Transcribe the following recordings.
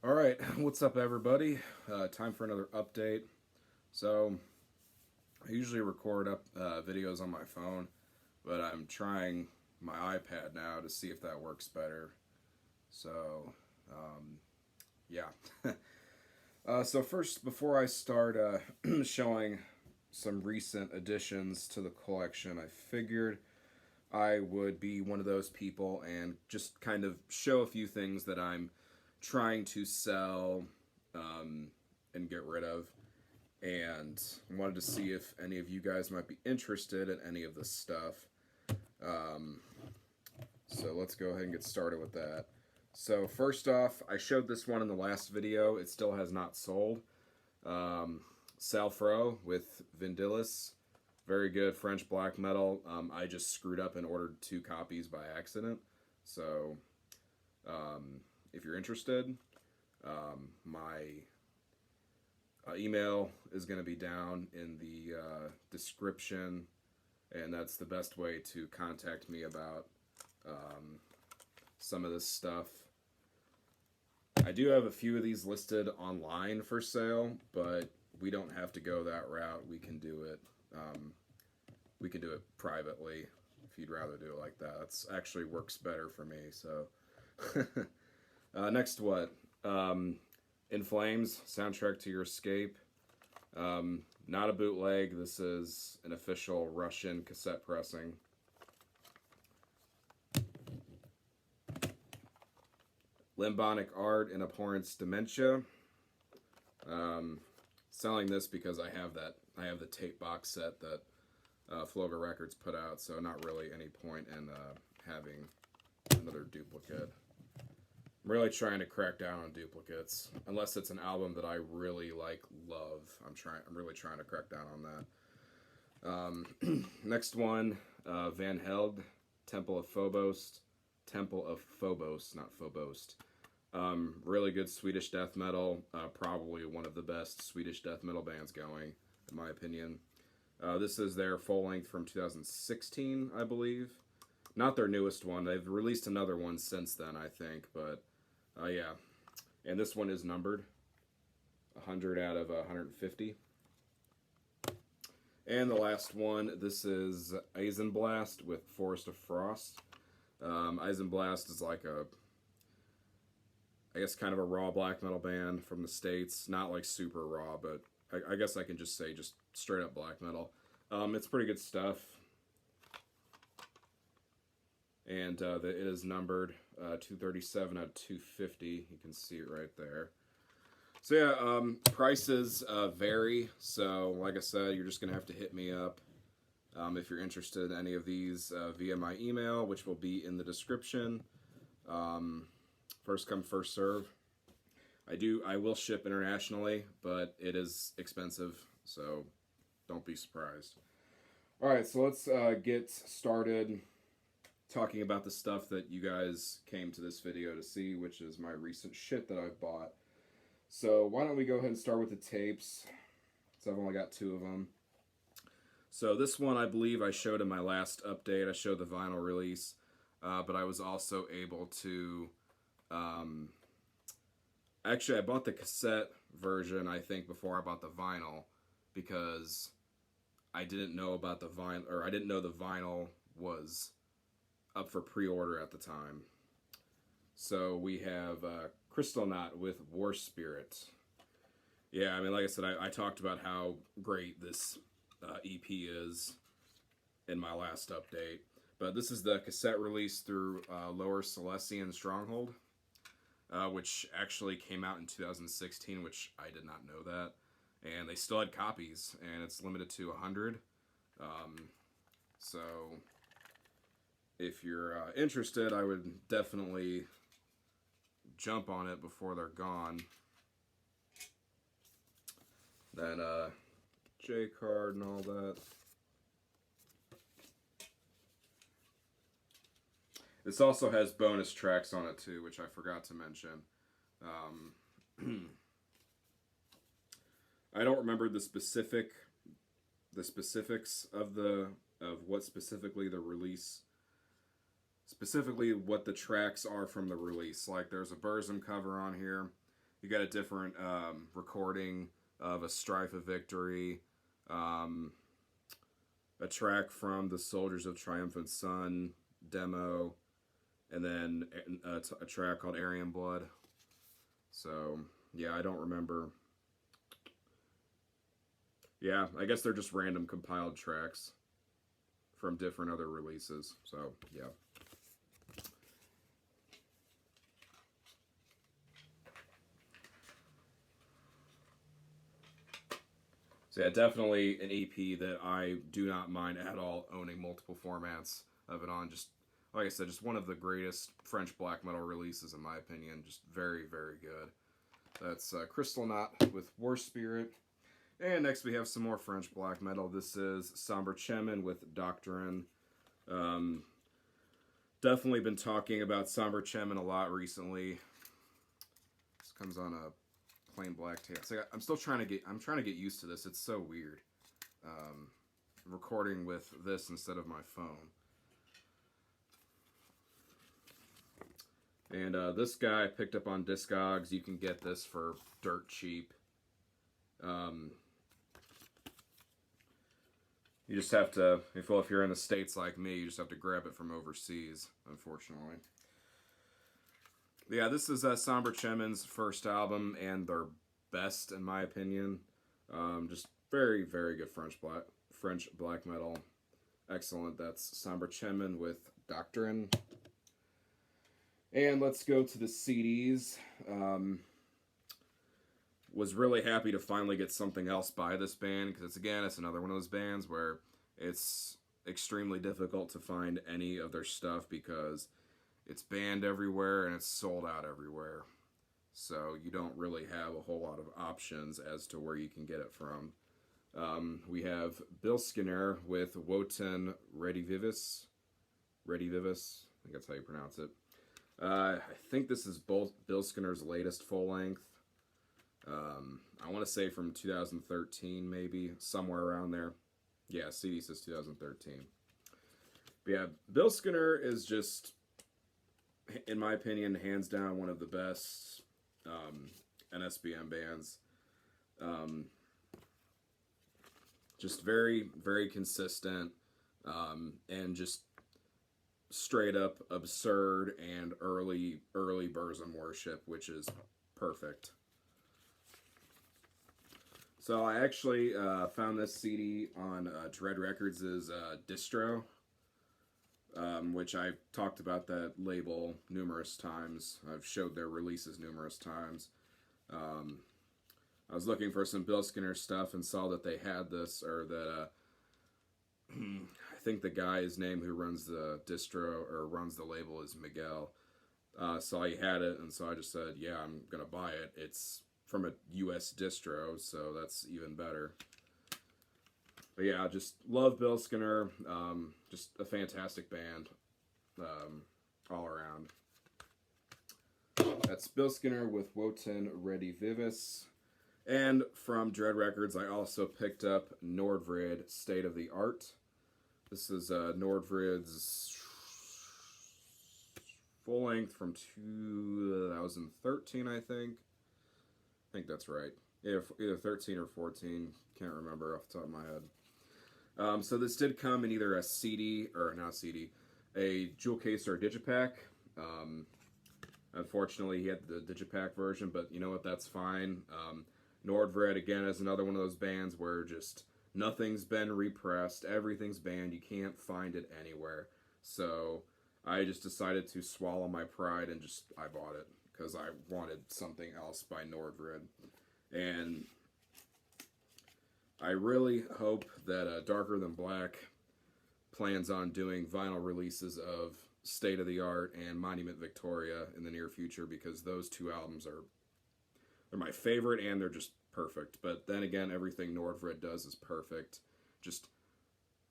All right, what's up, everybody? Time for another update. So, I usually record up videos on my phone, but I'm trying my iPad now to see if that works better. So, yeah. So first, before I start showing some recent additions to the collection, I figured I would be one of those people and just kind of show a few things that I'm trying to sell and get rid of. And wanted to see if any of you guys might be interested in any of this stuff. Um, so let's go ahead and get started with that. So first off, I showed this one in the last video. It still has not sold. Salfro with Vindilis. Very good French black metal. I just screwed up and ordered 2 copies by accident. So if you're interested, my email is going to be down in the description, and that's the best way to contact me about some of this stuff. I do have a few of these listed online for sale, but we don't have to go that route. We can do it. We can do it privately if you'd rather do it like that. That's actually works better for me. So, next, what? In Flames, soundtrack to Your Escape. Not a bootleg. This is an official Russian cassette pressing. Limbonic Art in Abhorrence Dementia. Selling this because I have the tape box set that Floga Records put out, so not really any point in having another duplicate. I'm really trying to crack down on duplicates, unless it's an album that I really love. I'm really trying to crack down on that. Next one, Van Held, Temple of Phobos, not Phobos. Really good Swedish death metal, probably one of the best Swedish death metal bands going, in my opinion. This is their full length from 2016, I believe. Not their newest one. They've released another one since then, I think, but yeah. And this one is numbered 100 out of 150. And the last one, this is Eisenblast with Forest of Frost. Eisenblast is like I guess kind of a raw black metal band from the States. Not like super raw, but I guess I can just say just straight up black metal. It's pretty good stuff. And it is numbered 237 out of 250. You can see it right there. So yeah, prices vary. So like I said, you're just going to have to hit me up if you're interested in any of these via my email, which will be in the description. First come, first serve. I will ship internationally, but it is expensive, so don't be surprised. Alright, so let's get started talking about the stuff that you guys came to this video to see, which is my recent shit that I've bought. So why don't we go ahead and start with the tapes. So I've only got 2 of them. So this one I believe I showed in my last update. I showed the vinyl release, but I was also able to... actually, I bought the cassette version, I think, before I bought the vinyl, because I didn't know about the vinyl, or I didn't know the vinyl was up for pre-order at the time. So we have Crystal Knot with War Spirit. Yeah, I mean, like I said, I talked about how great this EP is in my last update. But this is the cassette release through Lower Silesian Stronghold, which actually came out in 2016, which I did not know that. And they still had copies, and it's limited to 100. So if you're interested, I would definitely jump on it before they're gone. Then J card and all that. This also has bonus tracks on it too, which I forgot to mention. I don't remember the specifics of what specifically the release, specifically what the tracks are from the release. Like there's a Burzum cover on here. you got a different recording of A Strife of Victory, a track from the Soldiers of Triumphant Sun demo, and then a track called Aryan Blood. So, yeah, I don't remember. Yeah, I guess they're just random compiled tracks from different other releases. So, yeah. So yeah, definitely an EP that I do not mind at all owning multiple formats of it on. Just like I said, just one of the greatest French black metal releases in my opinion. Just very, very good. That's Crystal Knot with War Spirit. And next we have some more French black metal. This is Somber Chemin with Doctrine. Definitely been talking about Somber Chemin a lot recently. This comes on a plain black tape. So I'm still trying to get used to this. It's so weird. Recording with this instead of my phone. And this guy I picked up on Discogs. You can get this for dirt cheap. You just have to, if you're in the States like me, you just have to grab it from overseas, unfortunately. Yeah, this is Somber Chemin's first album and their best, in my opinion. Just very, very good French black metal. Excellent. That's Somber Chemin with Doctrine. And let's go to the CDs. Was really happy to finally get something else by this band, because it's another one of those bands where it's extremely difficult to find any of their stuff because it's banned everywhere and it's sold out everywhere. So you don't really have a whole lot of options as to where you can get it from. We have Bill Skinner with Wotan Redivivis. Redivivis, I think that's how you pronounce it. I think this is Bill Skinner's latest full length. I want to say from 2013, maybe, somewhere around there. Yeah, CD says 2013. But yeah, Bill Skinner is just, in my opinion, hands down one of the best NSBM bands. Just very, very consistent, and just straight up absurd and early Burzum worship, which is perfect. So I actually found this CD on Dread Records' distro, which I've talked about that label numerous times. I've showed their releases numerous times. I was looking for some Bill Skinner stuff and saw that they had this, or that I think the guy's name who runs the distro or runs the label is Miguel. Saw he had it, and so I just said, yeah, I'm gonna buy it. It's from a U.S. distro, so that's even better. But yeah, I just love Bill Skinner. Just a fantastic band, all around. That's Bill Skinner with Wotan Redivivis. And from Dread Records, I also picked up Nordvrid State of the Art. This is Nordvrid's full length from 2013, I think. I think that's right. Yeah, either 13 or 14. Can't remember off the top of my head. So this did come in either a CD, or not CD, a jewel case or a digipack. Unfortunately, he had the digipack version, but you know what? That's fine. Nordvrid, again, is another one of those bands where just nothing's been repressed. Everything's banned. You can't find it anywhere. So I just decided to swallow my pride and I bought it because I wanted something else by Nordvrid. And I really hope that Darker Than Black plans on doing vinyl releases of State of the Art and Monument Victoria in the near future, because those two albums they're my favorite and they're just perfect. But then again, everything Nordvrid does is perfect. Just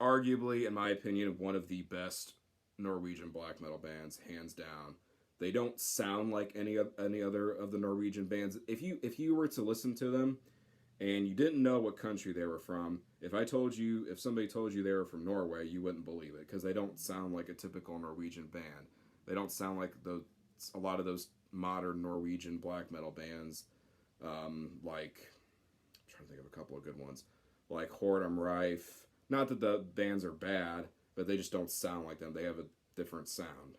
arguably, in my opinion, one of the best Norwegian black metal bands, hands down. They don't sound like any other of the Norwegian bands. If you were to listen to them and you didn't know what country they were from, if somebody told you they were from Norway, you wouldn't believe it, because they don't sound like a typical Norwegian band. They don't sound like a lot of those modern Norwegian black metal bands. Like, I'm trying to think of a couple of good ones, like Whoredom Rife. Not that the bands are bad, but they just don't sound like them. They have a different sound.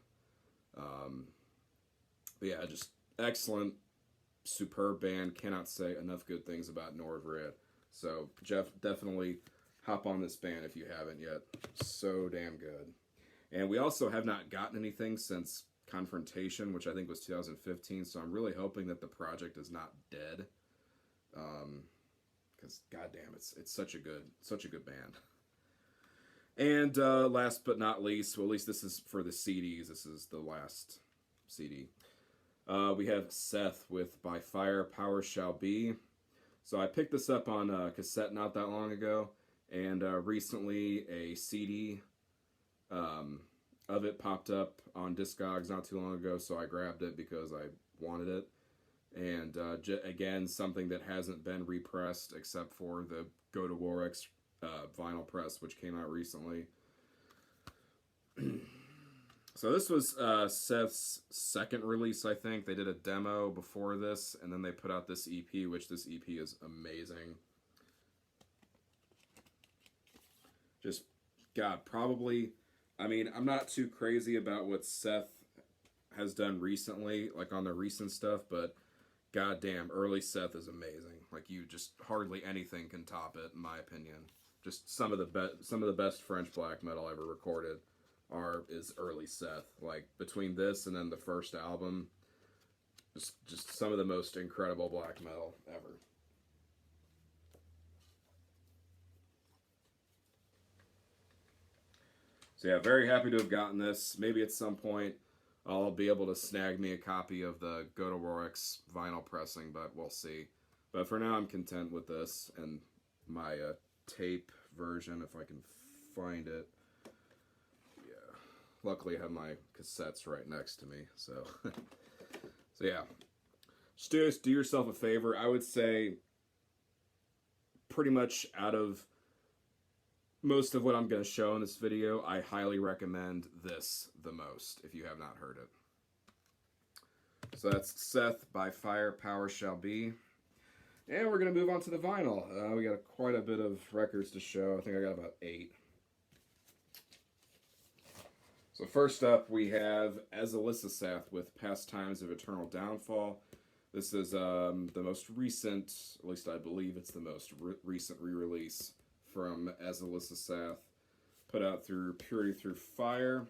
But yeah, just excellent, superb band. Cannot say enough good things about Nordred. So Jeff, definitely hop on this band if you haven't yet. So damn good. And we also have not gotten anything since Confrontation, which I think was 2015. So I'm really hoping that the project is not dead. Because goddamn, it's such a good band. And last but not least, well, at least this is for the CDs. This is the last CD. We have Seth with By Fire Power Shall Be. So I picked this up on cassette not that long ago, and recently a CD of it popped up on Discogs not too long ago, so I grabbed it because I wanted it. And again, something that hasn't been repressed except for the Go to FREUX vinyl press, which came out recently. So this was Seth's second release, I think. They did a demo before this, and then they put out this EP, which this EP is amazing. Just, God, probably, I mean, I'm not too crazy about what Seth has done recently, like on the recent stuff, but goddamn, early Seth is amazing. Like, you just, hardly anything can top it, in my opinion. Just some of the best French black metal ever recorded is early Seth. Like, between this and then the first album, just some of the most incredible black metal ever. So yeah, very happy to have gotten this. Maybe at some point I'll be able to snag me a copy of the Go to FREUX vinyl pressing, but we'll see. But for now, I'm content with this and my tape version, if I can find it. Yeah, luckily I have my cassettes right next to me, so so yeah. Just do yourself a favor. I would say pretty much out of most of what I'm going to show in this video, I highly recommend this the most if you have not heard it. So that's Seth By Fire Power Shall Be. And we're going to move on to the vinyl. We got quite a bit of records to show. I think I got about 8. So first up, we have Enslavement with Pastimes of Eternal Downfall. This is the most recent, at least I believe it's the most recent re-release from Enslavement, put out through Purity Through Fire.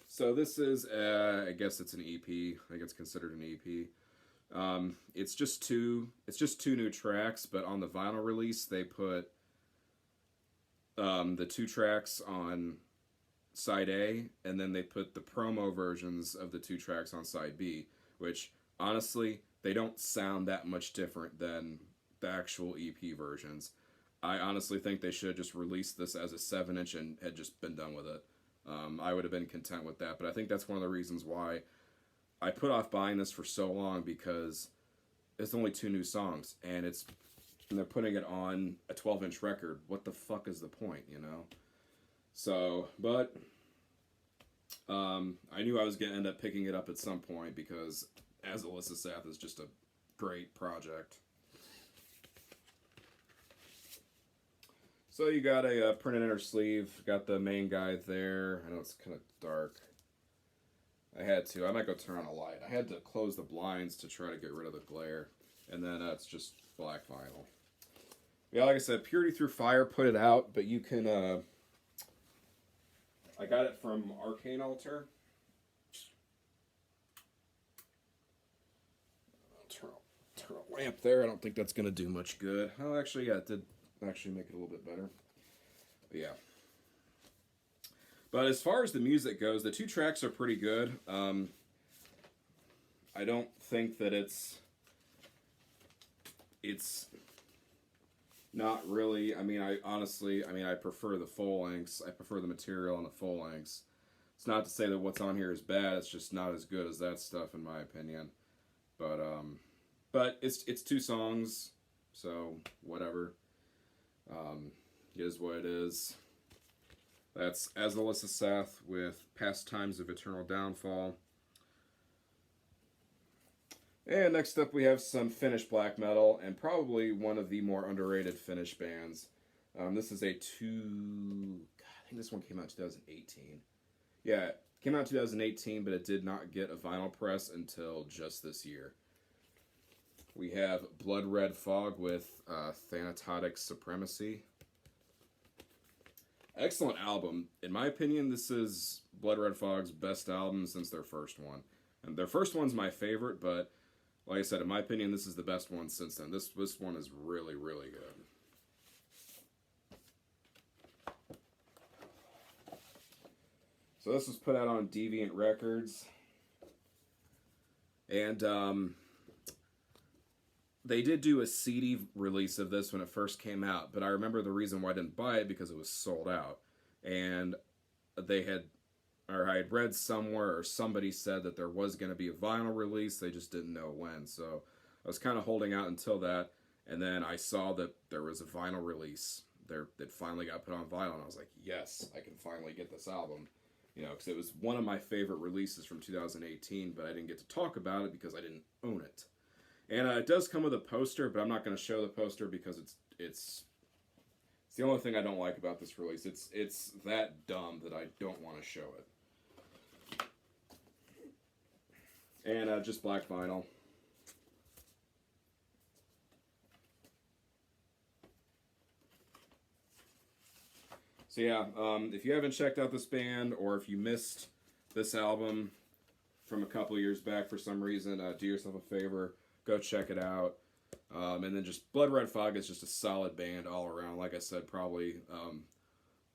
So this is, I guess it's an EP. I think it's considered an EP. It's just two new tracks, but on the vinyl release they put the 2 tracks on side A, and then they put the promo versions of the 2 tracks on side B, which honestly they don't sound that much different than the actual EP versions. I honestly think they should have just released this as a 7-inch and had just been done with it. I would have been content with that, but I think that's one of the reasons why I put off buying this for so long, because it's only 2 new songs, and they're putting it on a 12-inch record. What the fuck is the point, you know? So, but I knew I was going to end up picking it up at some point, because Enslavement is just a great project. So you got a printed inner sleeve, got the main guy there. I know it's kind of dark. I had to. I might go turn on a light. I had to close the blinds to try to get rid of the glare. And then it's just black vinyl. Yeah, like I said, Purity Through Fire put it out, but you can... I got it from Arcane Altar. Turn a lamp there. I don't think that's going to do much good. Oh, actually, yeah, it did actually make it a little bit better. But yeah. But as far as the music goes, the 2 tracks are pretty good. I don't think that it's not really, I prefer the full lengths. I prefer the material on the full lengths. It's not to say that what's on here is bad, it's just not as good as that stuff in my opinion. But it's 2 songs, so whatever. It is what it is. That's Enslavement with Pastimes of Eternal Downfall. And next up, we have some Finnish black metal, and probably one of the more underrated Finnish bands. This is a I think this one came out in 2018. Yeah, it came out in 2018, but it did not get a vinyl press until just this year. We have Blood Red Fog with Thanatotic Supremacy. Excellent album. In my opinion, this is Blood Red Fog's best album since their first one. And their first one's my favorite, but like I said, in my opinion, this is the best one since then. This one is really, really good. So this was put out on Deviant Records. And they did do a CD release of this when it first came out, but I remember the reason why I didn't buy it because it was sold out. And I had read somewhere or somebody said that there was going to be a vinyl release, they just didn't know when. So I was kind of holding out until that, and then I saw that there was a vinyl release. That finally got put on vinyl, and I was like, yes, I can finally get this album. You know, because it was one of my favorite releases from 2018, but I didn't get to talk about it because I didn't own it. And it does come with a poster, but I'm not going to show the poster because it's the only thing I don't like about this release. It's that dumb that I don't want to show it. And just black vinyl. So yeah, if you haven't checked out this band, or if you missed this album from a couple years back for some reason, do yourself a favor, go check it out. And then just Blood Red Fog is just a solid band all around. Like I said, probably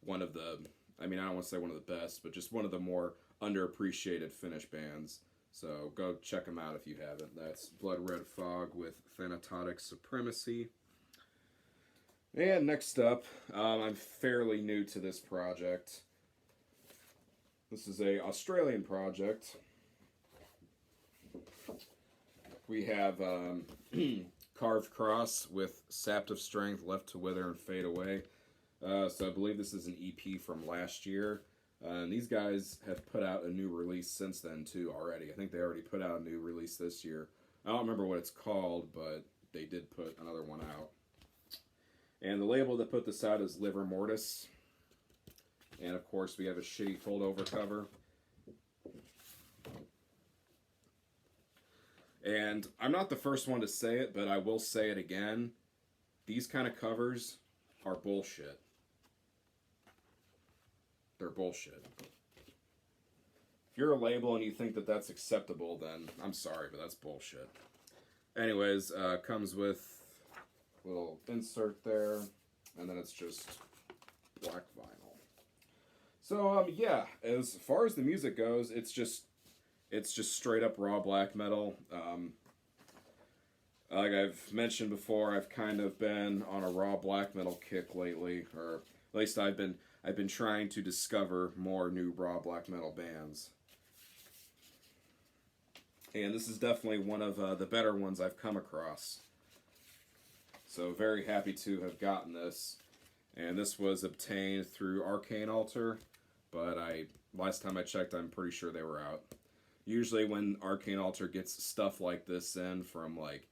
one of the, I mean, I don't want to say one of the best, but just one of the more underappreciated Finnish bands. So go check them out if you haven't. That's Blood Red Fog with Thanatotic Supremacy. And next up, I'm fairly new to this project. This is a Australian project. We have Carved Cross with Sapped of Strength, Left to Wither and Fade Away. So I believe this is an EP from last year. And these guys have put out a new release since then too already. I think they already put out a new release this year. I don't remember what it's called, but they did put another one out. And the label that put this out is Liver Mortis. And of course we have a shitty holdover cover. And I'm not the first one to say it, but I will say it again. These kind of covers are bullshit. They're bullshit. If you're a label and you think that that's acceptable, then I'm sorry, but that's bullshit. Anyways, comes with a little insert there, and then it's just black vinyl. So, yeah, as far as the music goes, it's just straight up raw black metal. Like I've mentioned before, I've kind of been on a raw black metal kick lately, or at least I've been trying to discover more new raw black metal bands. And this is definitely one of the better ones I've come across. So very happy to have gotten this. And this was obtained through Arcane Altar, but last time I checked, I'm pretty sure they were out. Usually when Arcane Altar gets stuff like this in from like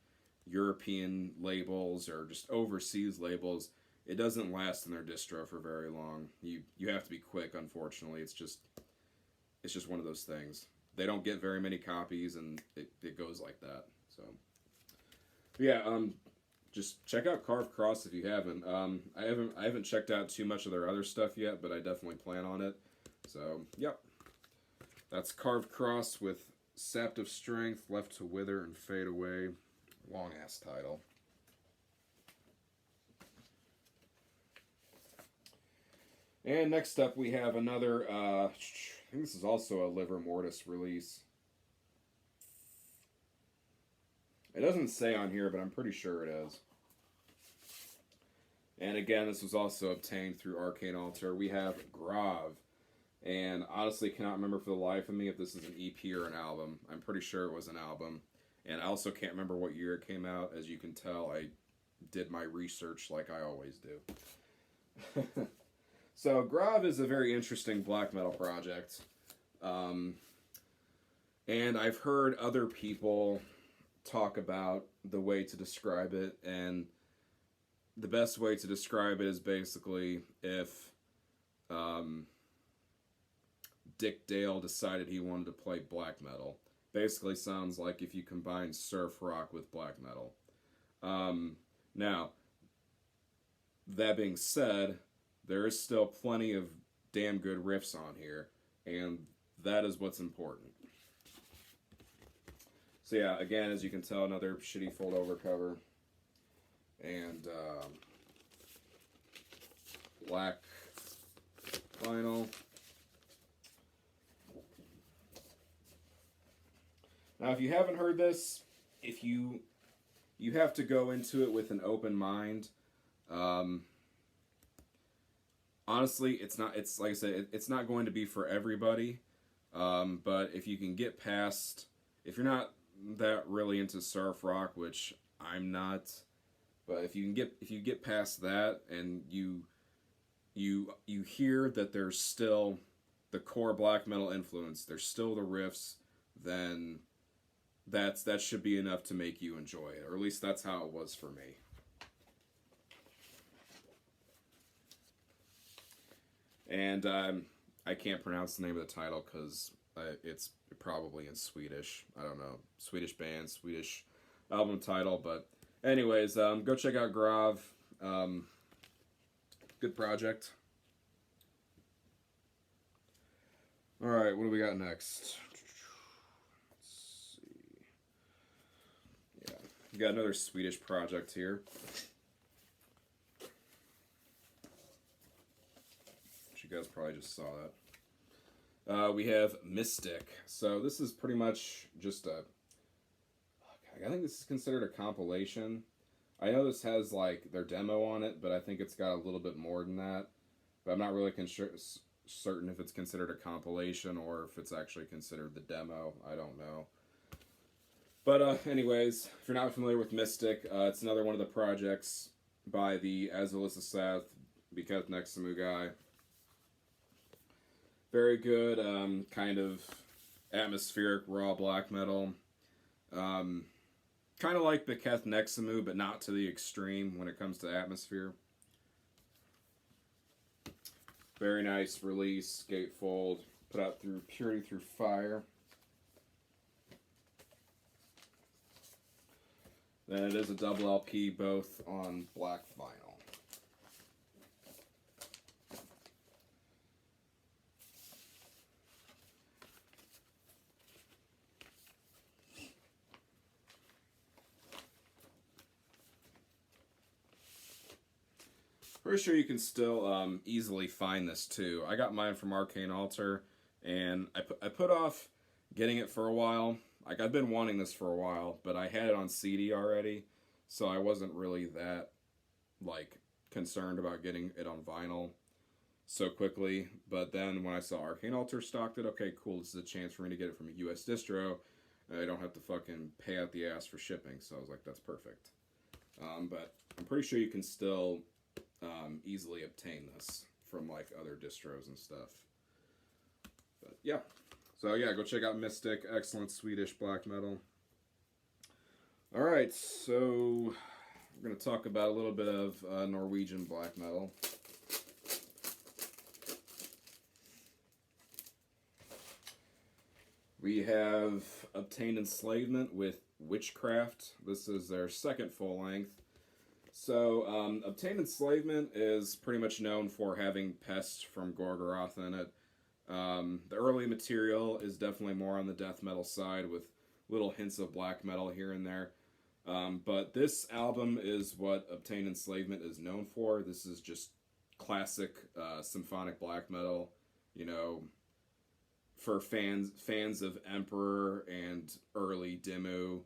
European labels or just overseas labels, it doesn't last in their distro for very long. You have to be quick, unfortunately. It's just one of those things. They don't get very many copies, and it goes like that. So, but yeah, just check out Carve Cross if you haven't. I haven't checked out too much of their other stuff yet, but I definitely plan on it. So, yep. That's Carved Cross with Sapped of Strength, Left to Wither and Fade Away. Long-ass title. And next up we have another, I think this is also a Liver Mortis release. It doesn't say on here, but I'm pretty sure it is. And again, this was also obtained through Arcane Altar. We have Grave. And honestly cannot remember for the life of me if this is an EP or an album. I'm pretty sure it was an album. And I also can't remember what year it came out. As you can tell, I did my research like I always do. So, Grave is a very interesting black metal project. And I've heard other people talk about the way to describe it, and the best way to describe it is basically if Dick Dale decided he wanted to play black metal. Basically sounds like if you combine surf rock with black metal. Now, that being said, there is still plenty of damn good riffs on here, and that is what's important. So yeah, again, as you can tell, another shitty fold-over cover. And black vinyl. Now, if you haven't heard this, if you have to go into it with an open mind. Honestly, it's like I said, it's not going to be for everybody. But if you can get past, if you're not that really into surf rock, which I'm not, but if you get past that and you hear that there's still the core black metal influence, there's still the riffs, then that should be enough to make you enjoy it, or at least that's how it was for me. And I can't pronounce the name of the title because it's probably in Swedish. I don't know. Swedish band, Swedish album title. But anyways, go check out Grave. Good project. Alright, what do we got next? Let's see. Yeah, we got another Swedish project here. You guys probably just saw that. We have Mystic. So this is pretty much just I think this is considered a compilation. I know this has like their demo on it, but I think it's got a little bit more than that. But I'm not really certain if it's considered a compilation or if it's actually considered the demo. I don't know. But anyways, if you're not familiar with Mystic, it's another one of the projects by the Seth, kxYaDFBqaak&t guy. Very good, kind of atmospheric, raw black metal. Kind of like the kxYaDFBqaak&t, but not to the extreme when it comes to atmosphere. Very nice release, gatefold, put out through Purity Through Fire. Then it is a double LP, both on black vinyl. Pretty sure you can still easily find this too. I got mine from Arcane Altar, and I put off getting it for a while. Like, I've been wanting this for a while, but I had it on CD already, so I wasn't really that, like, concerned about getting it on vinyl so quickly. But then when I saw Arcane Altar stocked it, okay, cool, this is a chance for me to get it from a US distro, and I don't have to fucking pay out the ass for shipping, so I was like, that's perfect. But I'm pretty sure you can still easily obtain this from, like, other distros and stuff. But, yeah. So yeah, go check out Mystic, excellent Swedish black metal. Alright, so we're going to talk about a little bit of Norwegian black metal. We have Obtained Enslavement with Witchcraft. This is their second full length. So, Obtained Enslavement is pretty much known for having Pest from Gorgoroth in it. The early material is definitely more on the death metal side with little hints of black metal here and there. But this album is what Obtained Enslavement is known for. This is just classic symphonic black metal, you know, for fans of Emperor and early Dimmu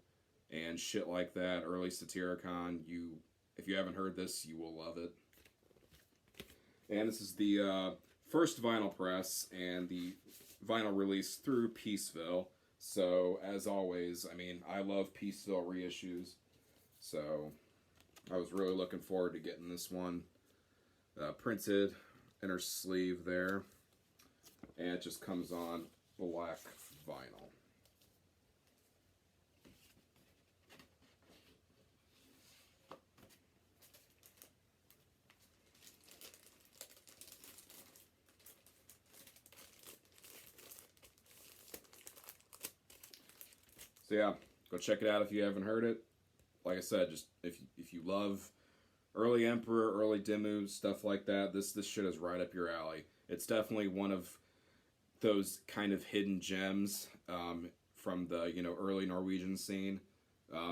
and shit like that, early Satyricon. If you haven't heard this, you will love it. And this is the first vinyl press and the vinyl release through Peaceville. So, as always, I mean, I love Peaceville reissues. So, I was really looking forward to getting this one printed, inner sleeve there. And it just comes on black vinyl. So yeah, go check it out if you haven't heard it. Like I said, just if you love early Emperor, early Demu, stuff like that, this shit is right up your alley. It's definitely one of those kind of hidden gems from the early Norwegian scene.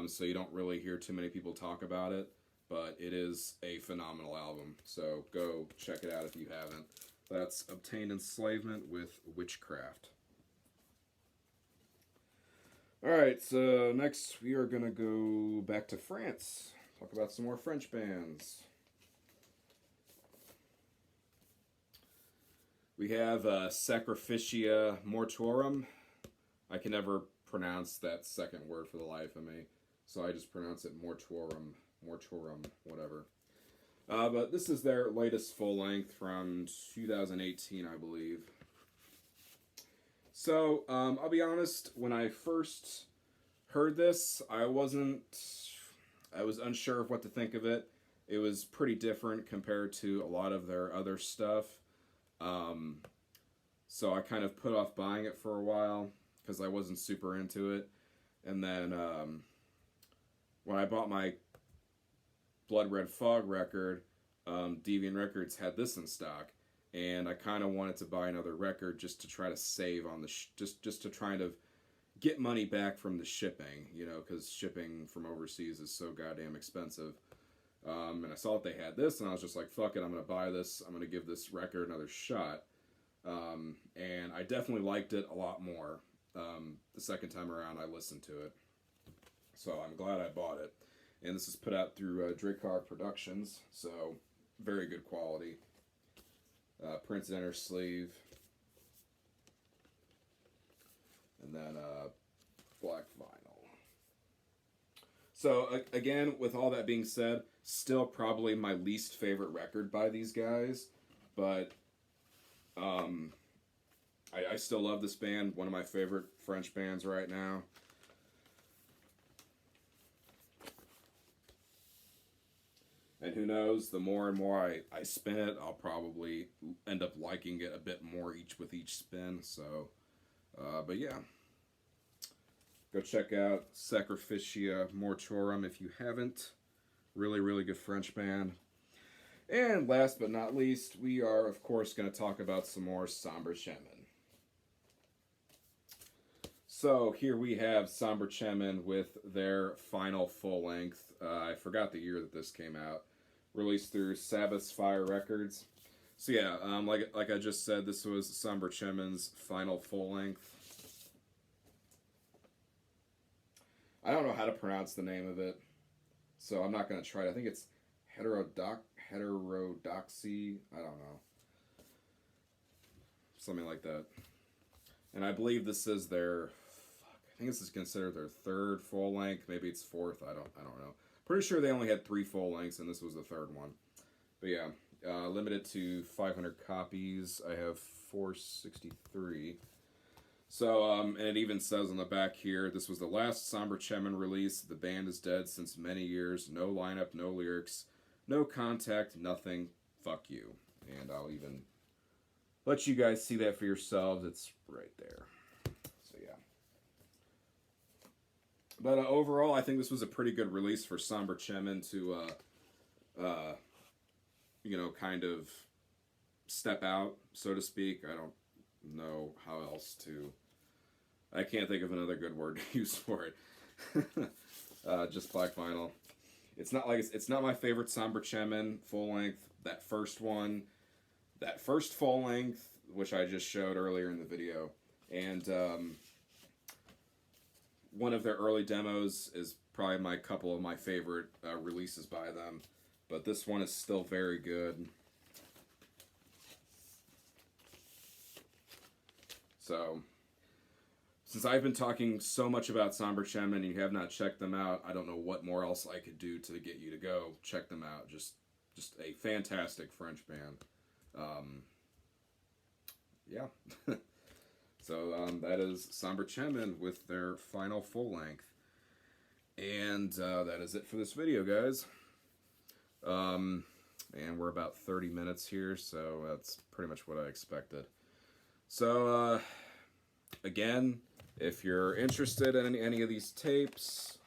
So you don't really hear too many people talk about it, but it is a phenomenal album. So go check it out if you haven't. That's Obtained Enslavement with Witchcraft. Alright, so next we are going to go back to France. Talk about some more French bands. We have Sacrificia Mortuorum. I can never pronounce that second word for the life of me, so I just pronounce it Mortuorum, whatever. But this is their latest full length from 2018, I believe. So, I'll be honest, when I first heard this, I was unsure of what to think of it. It was pretty different compared to a lot of their other stuff. So I kind of put off buying it for a while because I wasn't super into it. And then when I bought my Blood Red Fog record, Deviant Records had this in stock, and I kind of wanted to buy another record just to try to save on the just to try to get money back from the shipping, because shipping from overseas is so goddamn expensive. And I saw that they had this, and I was just like, fuck it, I'm going to buy this. I'm going to give this record another shot. And I definitely liked it a lot more the second time around I listened to it. So I'm glad I bought it. And this is put out through Dracar Productions, so very good quality. Printed inner sleeve. And then black vinyl. So again, with all that being said, still probably my least favorite record by these guys, but I still love this band. One of my favorite French bands right now. And who knows, the more and more I spin it, I'll probably end up liking it a bit more with each spin. So, but yeah. Go check out Sacrificia Mortuorum if you haven't. Really, really good French band. And last but not least, we are, of course, going to talk about some more Somber Chemin. So here we have Somber Chemin with their final full length. I forgot the year that this came out. Released through Sabbath's Fire Records. So yeah, like I just said, this was Somber Chemin's final full length. I don't know how to pronounce the name of it, so I'm not going to try it. I think it's heterodoxy. I don't know. Something like that. And I believe this is their... I think this is considered their third full length. Maybe it's fourth. I don't know. Pretty sure they only had 3 full lengths, and this was the third one. But yeah, limited to 500 copies. I have 463. So, and it even says on the back here, this was the last Somber Chemin release. The band is dead since many years. No lineup, no lyrics, no contact, nothing. Fuck you. And I'll even let you guys see that for yourselves. It's right there. So, yeah. But overall, I think this was a pretty good release for Somber Chemin to, kind of step out, so to speak. I don't know how else to... I can't think of another good word to use for it. Just black vinyl. It's not my favorite Somber Chemin full length. That first one, that first full length, which I just showed earlier in the video, and one of their early demos is probably a couple of my favorite releases by them. But this one is still very good. So, since I've been talking so much about Somber Chemin and you have not checked them out, I don't know what more else I could do to get you to go check them out. Just a fantastic French band. Yeah. So that is Somber Chemin with their final full length. And that is it for this video, guys. And we're about 30 minutes here, so that's pretty much what I expected. So, again, if you're interested in any of these tapes,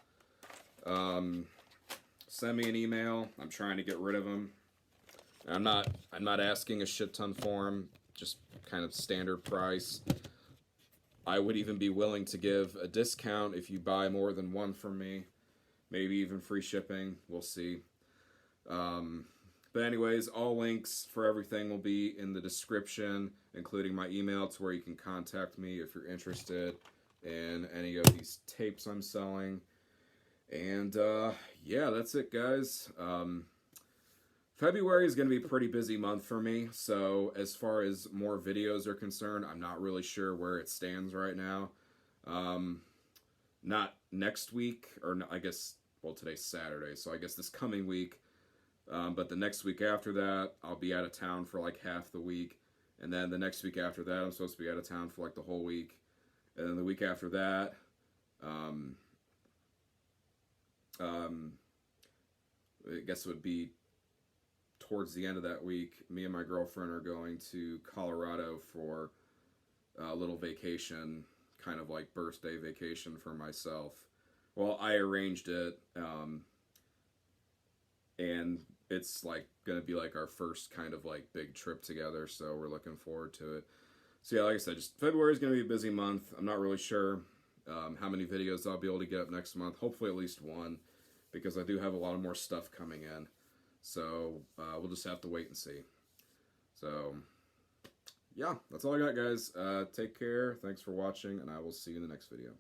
send me an email. I'm trying to get rid of them. I'm not asking a shit ton for them, just kind of standard price. I would even be willing to give a discount if you buy more than one from me. Maybe even free shipping. We'll see. But anyways, all links for everything will be in the description, including my email to where you can contact me if you're interested in any of these tapes I'm selling. And yeah, that's it, guys. February is going to be a pretty busy month for me, so as far as more videos are concerned, I'm not really sure where it stands right now. Not next week, or I guess, well, today's Saturday, so I guess this coming week, but the next week after that, I'll be out of town for like half the week, and then the next week after that, I'm supposed to be out of town for like the whole week, and then the week after that, I guess it would be towards the end of that week, me and my girlfriend are going to Colorado for a little vacation, kind of like birthday vacation for myself. Well, I arranged it, and it's like going to be like our first kind of like big trip together, so we're looking forward to it. So yeah, like I said, just February is going to be a busy month. I'm not really sure how many videos I'll be able to get up next month. Hopefully at least one, because I do have a lot of more stuff coming in. So we'll just have to wait and see. So yeah, that's all I got, guys. Take care. Thanks for watching, and I will see you in the next video.